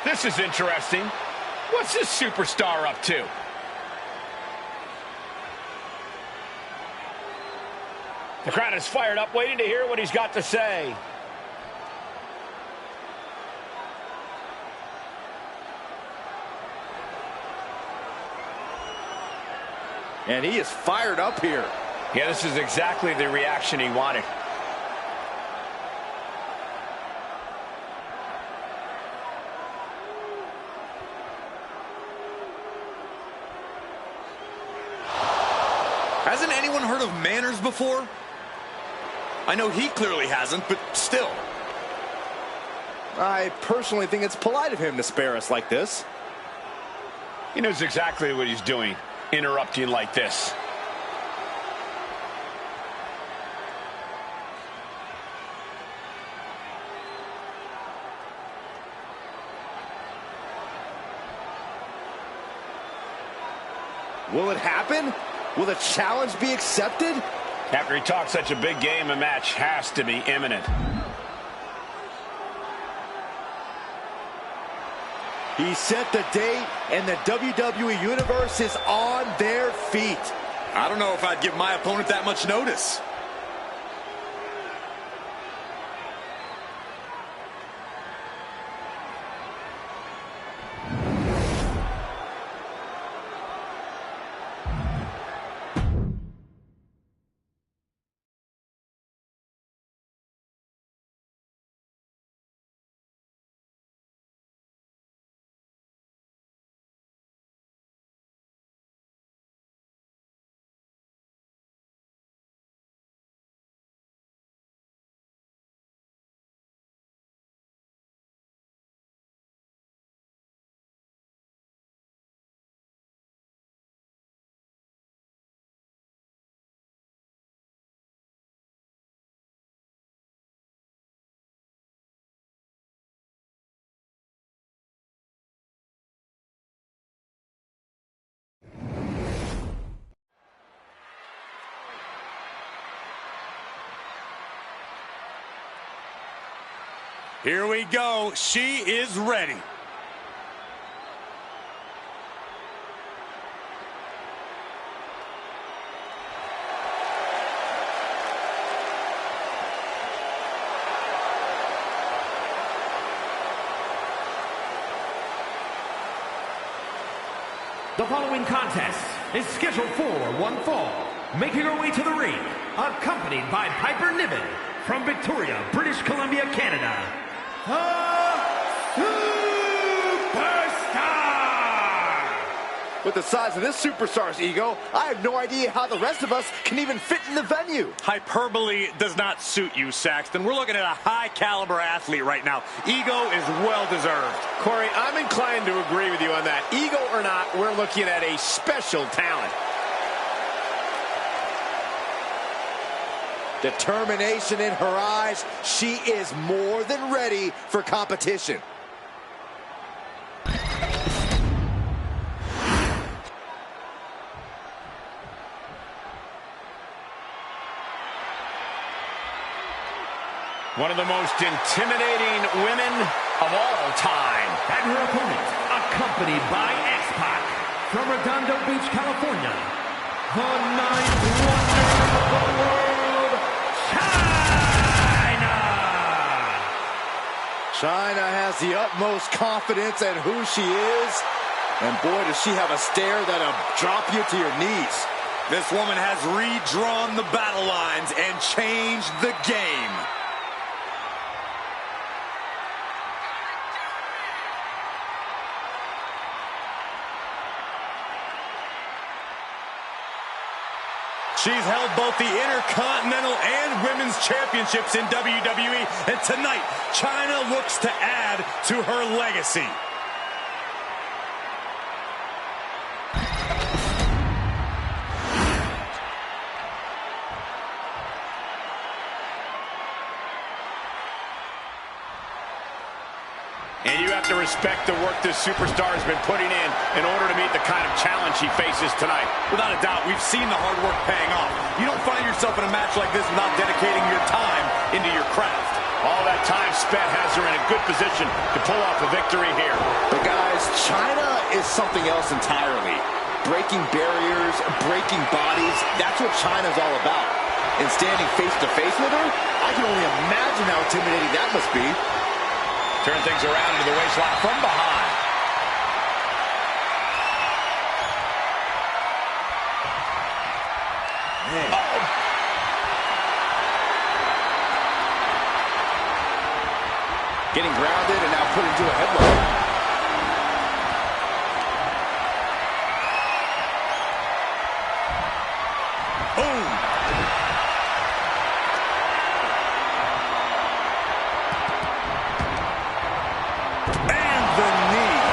This is interesting. What's this superstar up to? The crowd is fired up, waiting to hear what he's got to say. And he is fired up here. Yeah, this is exactly the reaction he wanted. Hasn't anyone heard of manners before? I know he clearly hasn't, but still. I personally think it's polite of him to spare us like this. He knows exactly what he's doing, interrupting like this. Will it happen? Will the challenge be accepted? After he talks such a big game, a match has to be imminent. He set the date, and the WWE Universe is on their feet. I don't know if I'd give my opponent that much notice. Here we go. She is ready. The following contest is scheduled for one fall. Making her way to the ring, accompanied by Piper Niven from Victoria, British Columbia, Canada. The Superstar! With the size of this superstar's ego, I have no idea how the rest of us can even fit in the venue. Hyperbole does not suit you, Saxton. We're looking at a high-caliber athlete right now. Ego is well-deserved. Corey, I'm inclined to agree with you on that. Ego or not, we're looking at a special talent. Determination in her eyes. She is more than ready for competition. One of the most intimidating women of all time. And her opponent, accompanied by X-Pac from Redondo Beach, California, the ninth wonder of the world, China! China has the utmost confidence in who she is. And boy, does she have a stare that'll drop you to your knees. This woman has redrawn the battle lines and changed the game. She's held both the Intercontinental and Women's Championships in WWE, and tonight, China looks to add to her legacy. And you have to respect the work this superstar has been putting in order to meet the kind of challenge she faces tonight. Without a doubt, we've seen the hard work paying off. You don't find yourself in a match like this without dedicating your time into your craft. All that time spent has her in a good position to pull off a victory here. But guys, China is something else entirely. Breaking barriers, breaking bodies, that's what China's all about. And standing face to face with her, I can only imagine how intimidating that must be. Turn things around into the waistline from behind. Getting grounded and now put into a headlock. Boom! And the knee.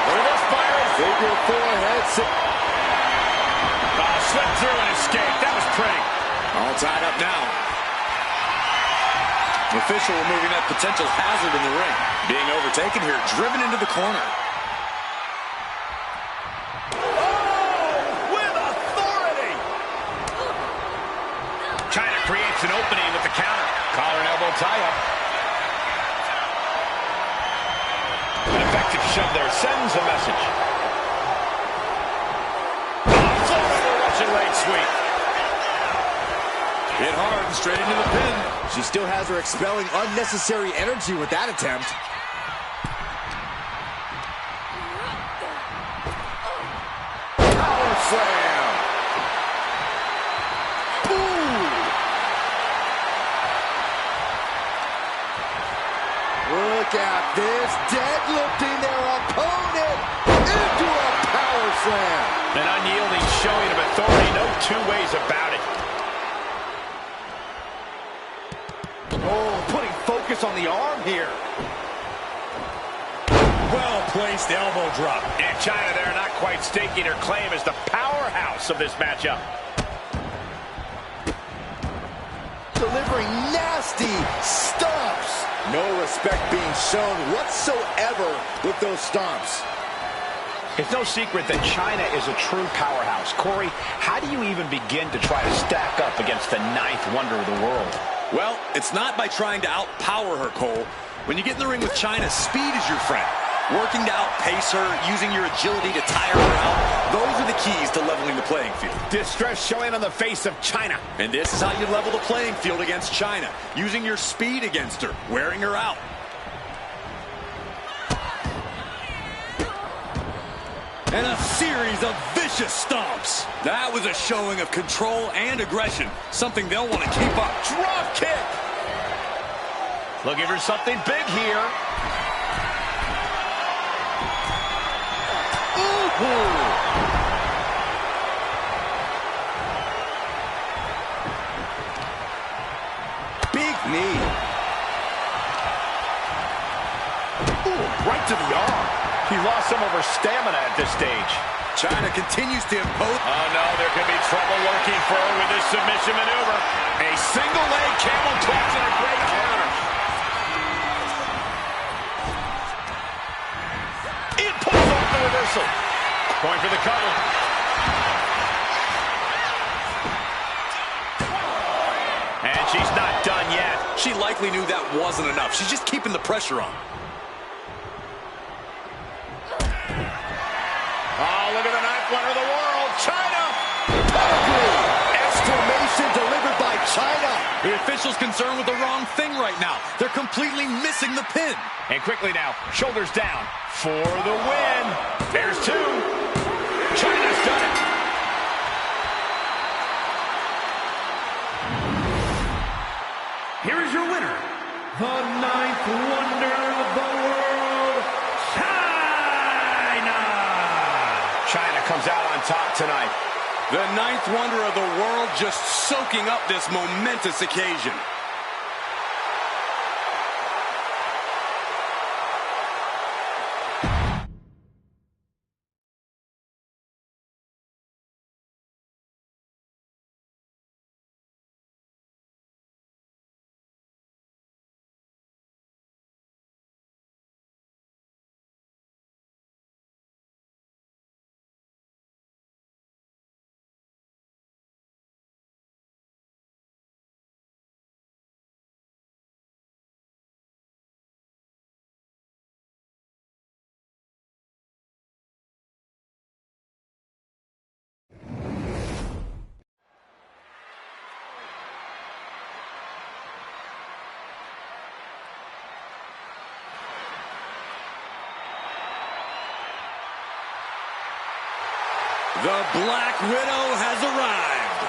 Look at this, Byron. Figure four head sit. Slipped through and escaped. That was pretty. All tied up now. The official removing that potential hazard in the ring. Being overtaken here, driven into the corner. Oh, with authority. China creates an opening with the counter. Collar and elbow tie-up. An effective shove there sends a message. Florida Russian leg sweep. Hit hard and straight into the pin. She still has her expelling unnecessary energy with that attempt. Power slam. Ooh. Look at this. Deadlifting their opponent into a power slam. An unyielding showing of authority. No two ways about it. Oh, putting focus on the arm here. Well-placed elbow drop. And China there not quite staking her claim as the powerhouse of this matchup. Delivering nasty stomps. No respect being shown whatsoever with those stomps. It's no secret that China is a true powerhouse. Corey, how do you even begin to try to stack up against the ninth wonder of the world? Well, it's not by trying to outpower her, Cole. When you get in the ring with China, speed is your friend. Working to outpace her, using your agility to tire her out, those are the keys to leveling the playing field. Distress showing on the face of China. And this is how you level the playing field against China, using your speed against her, wearing her out. And a series of vicious stomps. That was a showing of control and aggression, something they'll want to keep up. Drop kick. Looking for something big here. Ooh. Big knee. Ooh, right to the arm. He lost some of her stamina at this stage. China continues to impose. Oh, no, there could be trouble lurking for her with this submission maneuver. A single leg camel clutch and a great counter. It pulls off the reversal. Going for the cover. And she's not done yet. She likely knew that wasn't enough. She's just keeping the pressure on. Oh, look at the ninth wonder of the world, China! Exclamation delivered by China. The official's concerned with the wrong thing right now. They're completely missing the pin. And quickly now, shoulders down for the win. There's two. China's done it. Here is your winner, the ninth wonder of the world, China! China comes out on top tonight. The ninth wonder of the world just soaking up this momentous occasion. The Black Widow has arrived.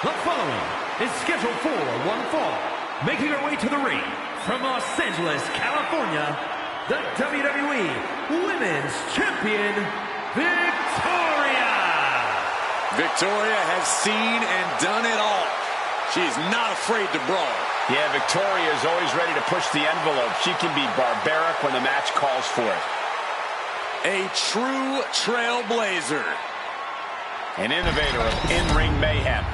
The following is scheduled for one fall. Making her way to the ring from Los Angeles, California, the WWE Women's Champion, Victoria. Victoria has seen and done it all. She's not afraid to brawl. Yeah, Victoria is always ready to push the envelope. She can be barbaric when the match calls for it. A true trailblazer. An innovator of in-ring mayhem.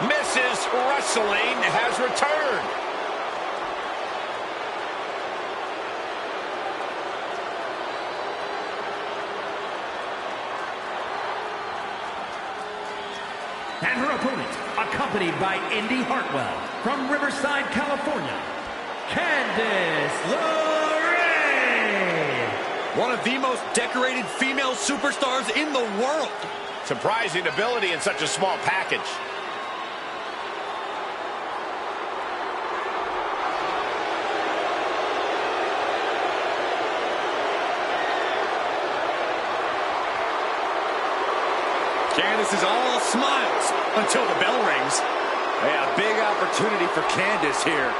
Mrs. Wrestling has returned. And her opponent, accompanied by Indy Hartwell from Riverside, California, Candice LeRae. One of the most decorated female superstars in the world. Surprising ability in such a small package. Candice is all smiles until the bell rings. Yeah, big opportunity for Candice here.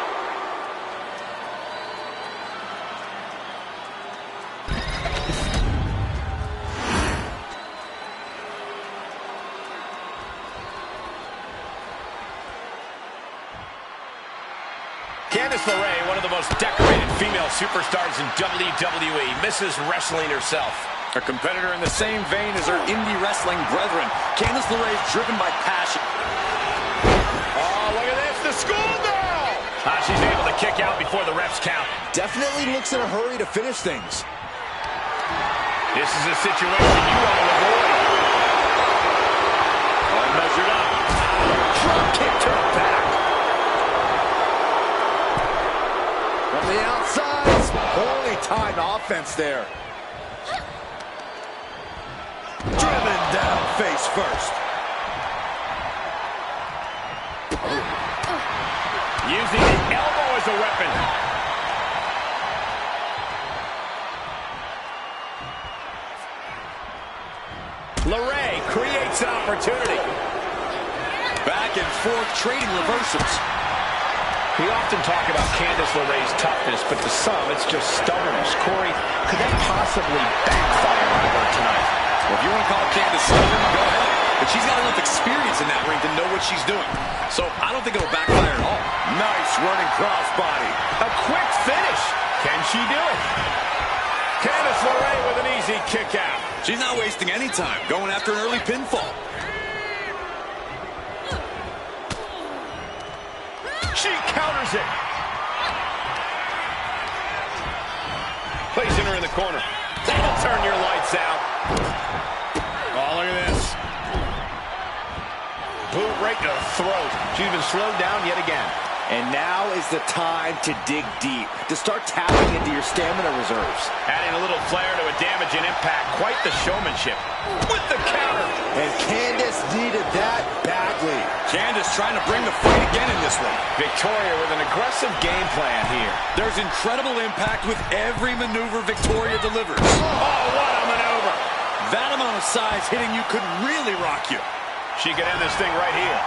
Candice LeRae, one of the most decorated female superstars in WWE, Mrs. Wrestling herself. A competitor in the same vein as her indie wrestling brethren. Candice LeRae is driven by passion. Oh, look at this, the schoolgirl! She's able to kick out before the refs count. Definitely looks in a hurry to finish things. This is a situation you want to avoid. All measured up. Drop kick to the back. From the outside, poorly timed offense there. Driven down face first. Using the elbow as a weapon. LeRae creates an opportunity. Back and forth trading reversals. We often talk about Candice LeRae's toughness, but to some, it's just stubbornness. Corey, could that possibly backfire on her tonight? Well, if you want to call Candice stubborn, go ahead. But she's got enough experience in that ring to know what she's doing. So I don't think it'll backfire at all. Nice running crossbody. A quick finish. Can she do it? Candice LeRae with an easy kick out. She's not wasting any time going after an early pinfall. She counters it. Placing her in the corner. That'll turn your lights out. Oh, look at this. Boot right to the throat. She's been slowed down yet again. And now is the time to dig deep, to start tapping into your stamina reserves. Adding a little flair to a damage and impact. Quite the showmanship. With the counter. And Candice needed that badly. Candice trying to bring the fight again in this one. Victoria with an aggressive game plan here. There's incredible impact with every maneuver Victoria delivers. Oh, what a maneuver. That amount of size hitting you could really rock you. She could end this thing right here.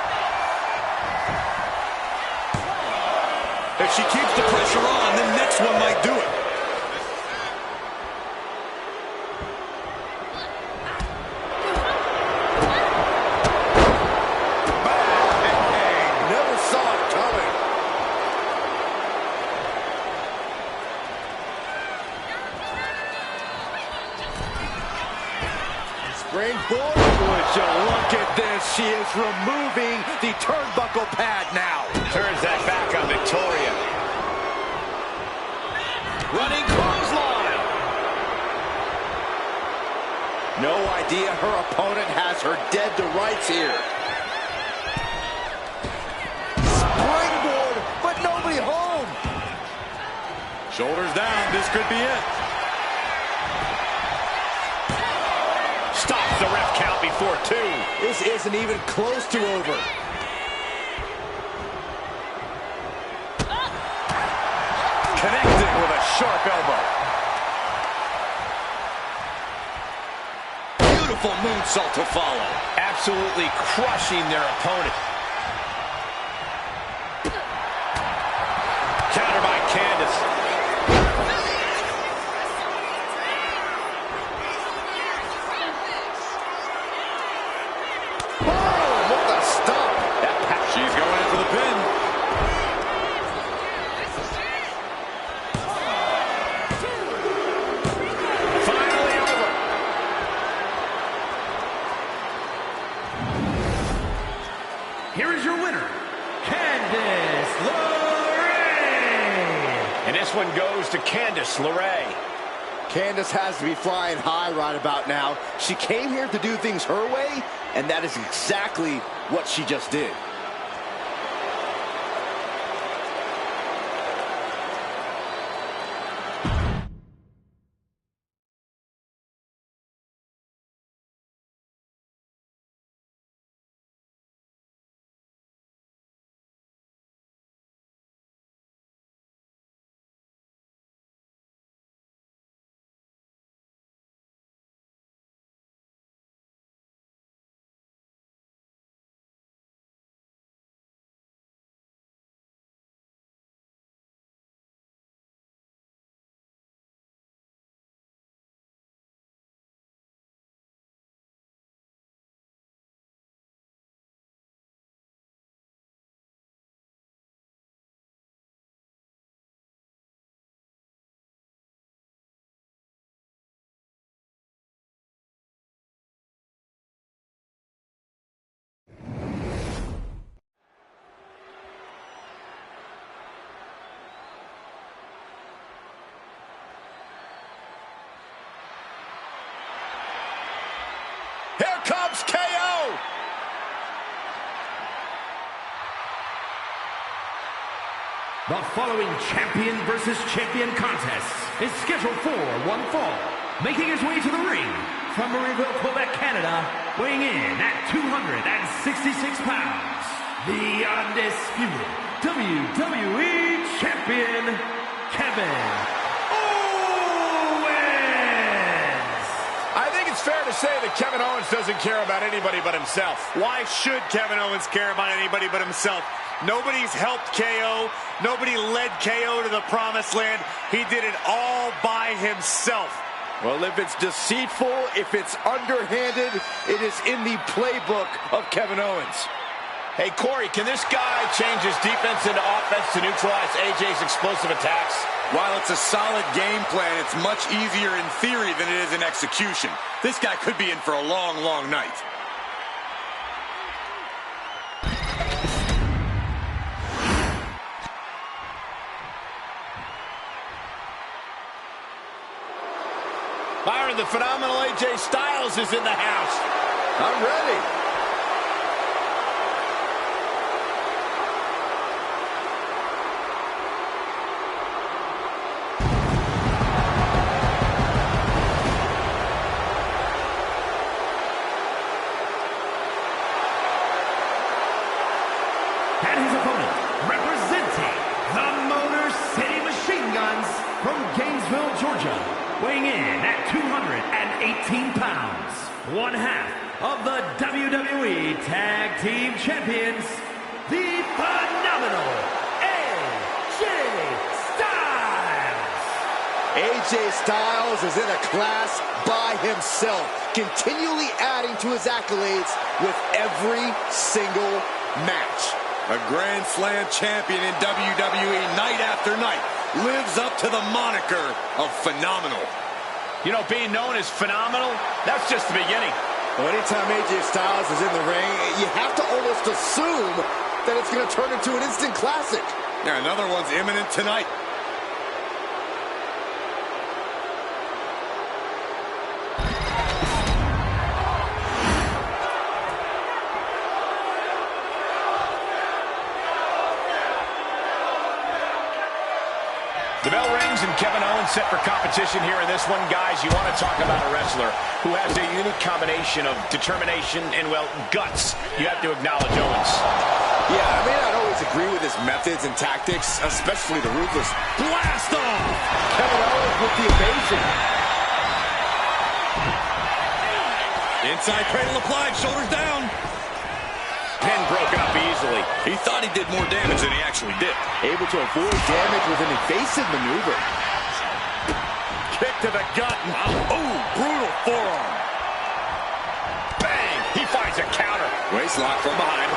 If she keeps the pressure on, the next one might do it. Bang! Never saw it coming. Springboard. Would you look at this? She is removing the turnbuckle pad now. Turns that back on Victoria. Running clothesline. No idea her opponent has her dead to rights here. Springboard, but nobody home. Shoulders down, this could be it. Stops the ref count before 2. This isn't even close to over. Connecting with a sharp elbow. Beautiful moonsault to follow. Absolutely crushing their opponent. Counter by Candice. She's going in for the pin. Finally over. Here is your winner, Candice LeRae. And this one goes to Candice LeRae. Candice has to be flying high right about now. She came here to do things her way, and that is exactly what she just did. Here comes KO. The following champion versus champion contest is scheduled for one fall. Making his way to the ring from Marieville, Quebec, Canada, weighing in at 266 pounds, the undisputed WWE Champion, Kevin Owens. I think it's fair to say that Kevin Owens doesn't care about anybody but himself. Why should Kevin Owens care about anybody but himself? Nobody's helped KO. Nobody led KO to the promised land. He did it all by himself. Well, if it's deceitful, if it's underhanded, it is in the playbook of Kevin Owens. Hey, Corey, can this guy change his defense into offense to neutralize AJ's explosive attacks? While it's a solid game plan, it's much easier in theory than it is in execution. This guy could be in for a long, long night. Byron, the phenomenal AJ Styles is in the house. I'm ready. And his opponent, representing the Motor City Machine Guns from Gainesville, Georgia, weighing in at 218 pounds, one half of the WWE Tag Team Champions, the phenomenal AJ Styles. AJ Styles is in a class by himself, continually adding to his accolades with every single match. A Grand Slam champion in WWE night after night lives up to the moniker of phenomenal. You know, being known as phenomenal, that's just the beginning. Well, anytime AJ Styles is in the ring, you have to almost assume that it's going to turn into an instant classic. Yeah, another one's imminent tonight. The bell rings and Kevin Owens Everyone's set for competition here in this one. Guys, you want to talk about a wrestler who has a unique combination of determination and, well, guts. You have to acknowledge Owens. Yeah, I may not always agree with his methods and tactics, especially the ruthless blast off. Kevin Owens with the evasion. Inside cradle applied, shoulders down. Pin broken up easily. He thought he did more damage than he actually did. Able to avoid damage with an evasive maneuver. Kick to the gut. Oh, brutal forearm. Bang! He finds a counter. Waist lock from behind.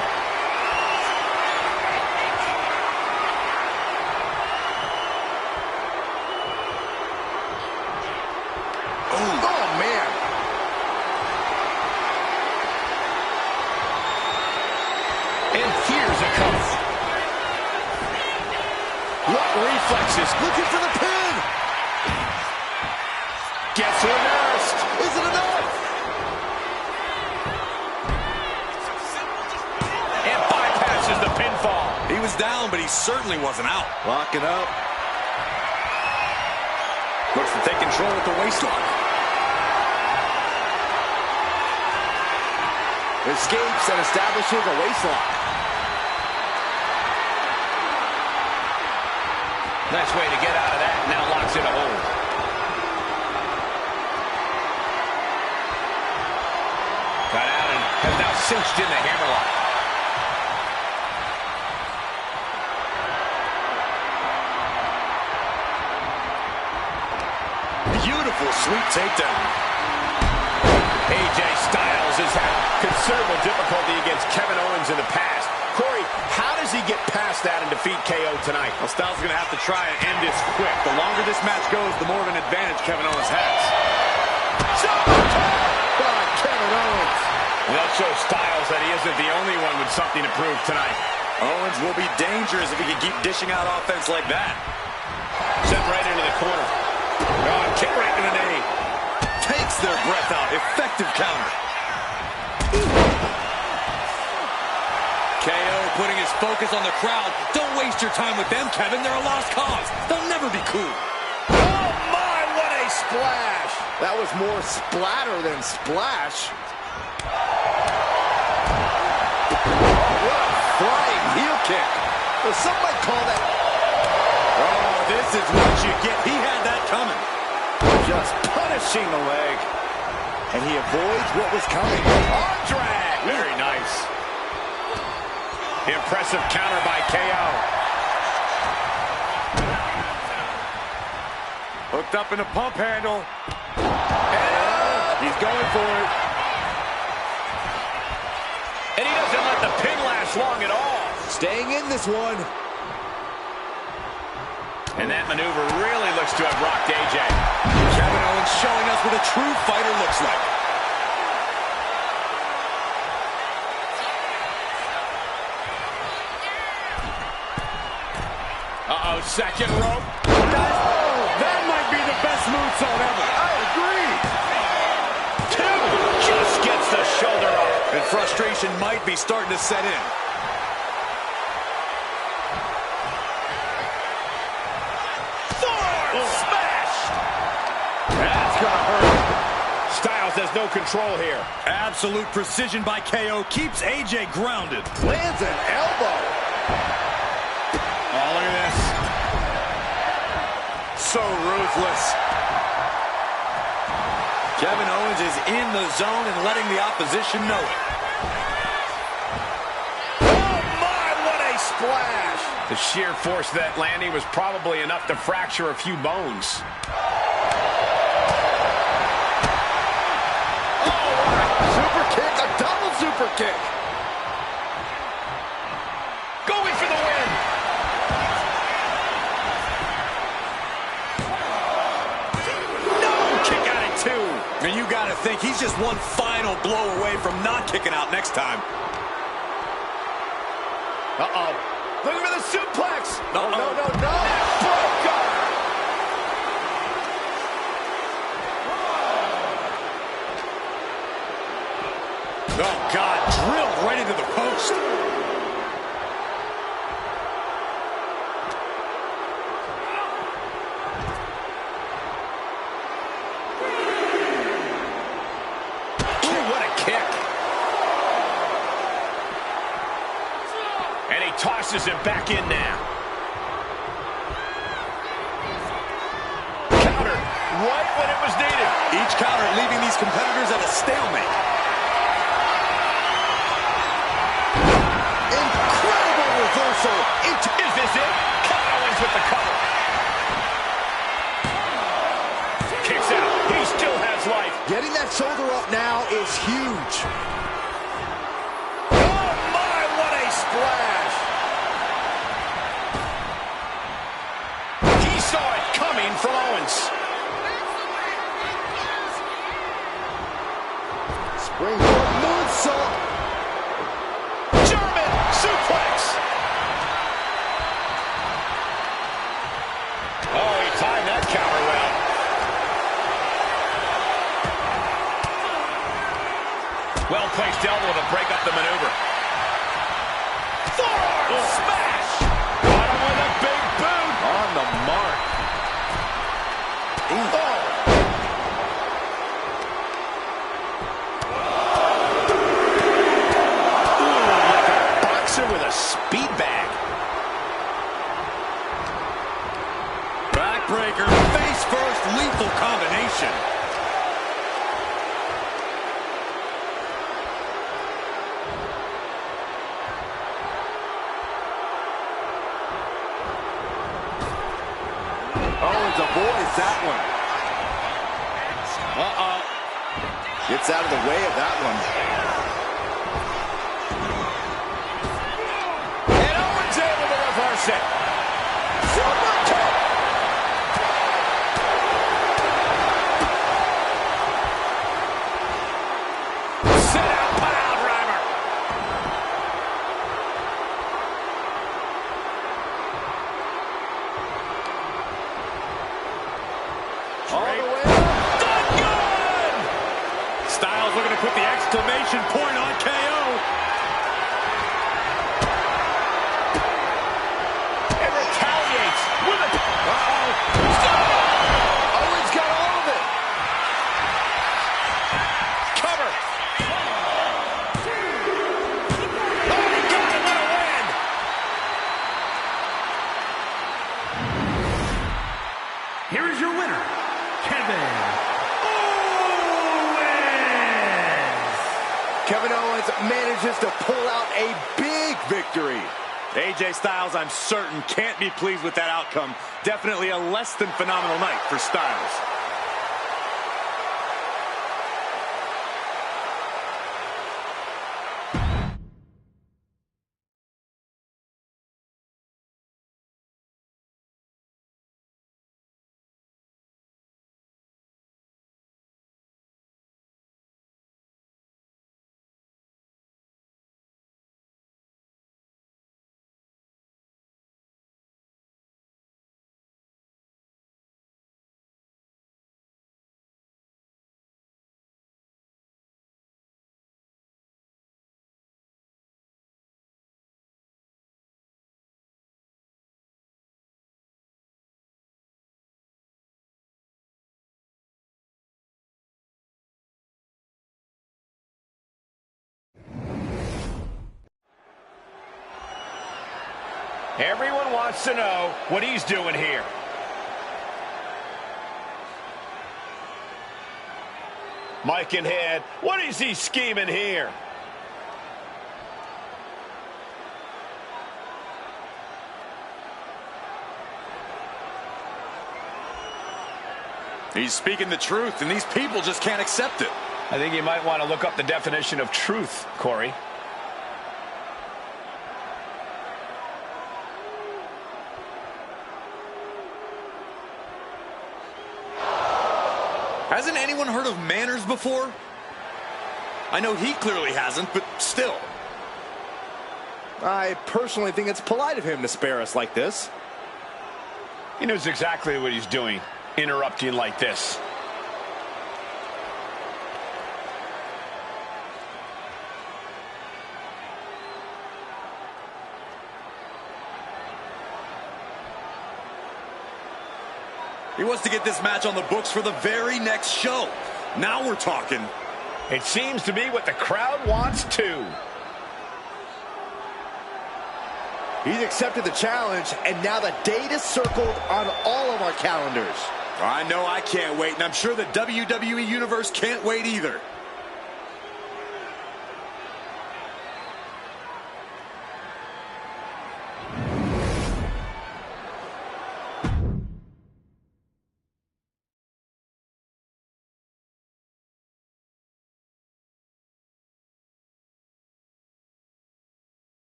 Oh, man. And here's a cover. What reflexes? Looking for the pin. Gets reversed. Is it enough? And bypasses the pinfall. He was down, but he certainly wasn't out. Locking up. Looks to take control with the waist lock. Escapes and establishes a waist lock. Nice way to get out of that. Now locks in a hold. Got out and has now cinched in the hammerlock. Beautiful sweep takedown. AJ Styles has had considerable difficulty against Kevin Owens in the past. Corey, how does he get past that and defeat KO tonight? Well, Styles is going to have to try and end this quick. The longer this match goes, the more of an advantage Kevin Owens has. By Kevin Owens. And that shows Styles that he isn't the only one with something to prove tonight. Owens will be dangerous if he can keep dishing out offense like that. Sent right into the corner. Oh, kick right in the knee. Takes their breath out. Effective counter. KO putting his focus on the crowd. Don't waste your time with them, Kevin. They're a lost cause. They'll never be cool. Oh, my, what a splash. That was more splatter than splash. What a flying heel kick. Well, some might call that... Oh, this is what you get. He had that coming. Just punishing the leg. And he avoids what was coming. Arm drag. Very nice. Impressive counter by KO. Hooked up in a pump handle. He's going for it. And he doesn't let the pin last long at all. Staying in this one. And that maneuver really looks to have rocked AJ. Kevin Owens showing us what a true fighter looks like. Uh-oh, second rope. That might be the best moonsault ever. I agree. Two. Just gets the shoulder up. And frustration might be starting to set in. Styles has no control here. Absolute precision by KO keeps AJ grounded. Lands an elbow. Oh, look at this. So ruthless. Kevin Owens is in the zone and letting the opposition know it. Oh, my, what a splash. The sheer force of that landing was probably enough to fracture a few bones. Super kick, a double super kick. Going for the win. No, kick out at two. And you got to think he's just one final blow away from not kicking out next time. Uh-oh. Looking for the suplex. No. Broke. Oh, God, drilled right into the post. tosses him back in now. Counter right when it was needed. Each counter leaving these competitors at a stalemate. Incredible reversal. Is this it? Kevin Owens with the cover. Kicks out. He still has life. Getting that shoulder up now is huge. Oh my, what a splash. He saw it coming from Owens. Springboard moonsault. German suplex. Oh, he timed that counter well. Well-placed elbow to break up the maneuver. Forearm smash. Got him with a big boot. On the mark. Oh. Like a boxer with a speed bag. Backbreaker, face first, lethal combination. Owens avoids that one. Gets out of the way of that one. And Owens able to reverse it. Super kick. Sit out pile driver. All the way. Styles looking to put the exclamation point on KO. And retaliates with a... Owens got all of it. Cover. Oh, he got it with a win. Here is your winner, Kevin Kevin Owens manages to pull out a big victory. AJ Styles, I'm certain, can't be pleased with that outcome. Definitely a less than phenomenal night for Styles. Everyone wants to know what he's doing here. Mike and Head, what is he scheming here? He's speaking the truth, and these people just can't accept it. I think you might want to look up the definition of truth, Corey. Hasn't anyone heard of manners before? I know he clearly hasn't, but still. I personally think it's polite of him to spare us like this. He knows exactly what he's doing, interrupting like this. He wants to get this match on the books for the very next show. Now we're talking. It seems to be what the crowd wants too. He's accepted the challenge, and now the date is circled on all of our calendars. I know I can't wait, and I'm sure the WWE Universe can't wait either.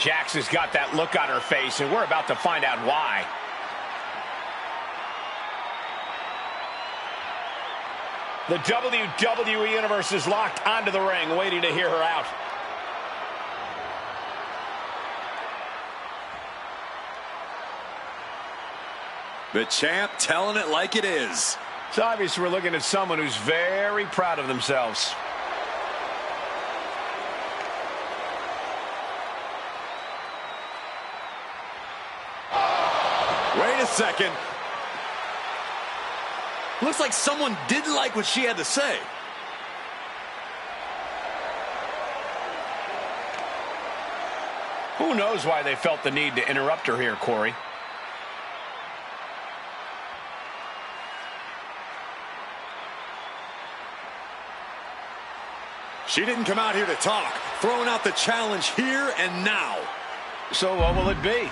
Jax has got that look on her face, and we're about to find out why. The WWE Universe is locked onto the ring, waiting to hear her out. The champ telling it like it is. It's obvious we're looking at someone who's very proud of themselves. Wait a second. Looks like someone didn't like what she had to say. Who knows why they felt the need to interrupt her here, Corey? She didn't come out here to talk. Throwing out the challenge here and now. So what will it be?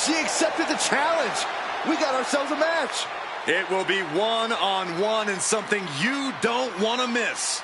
She accepted the challenge. We got ourselves a match. It will be one-on-one and something you don't want to miss.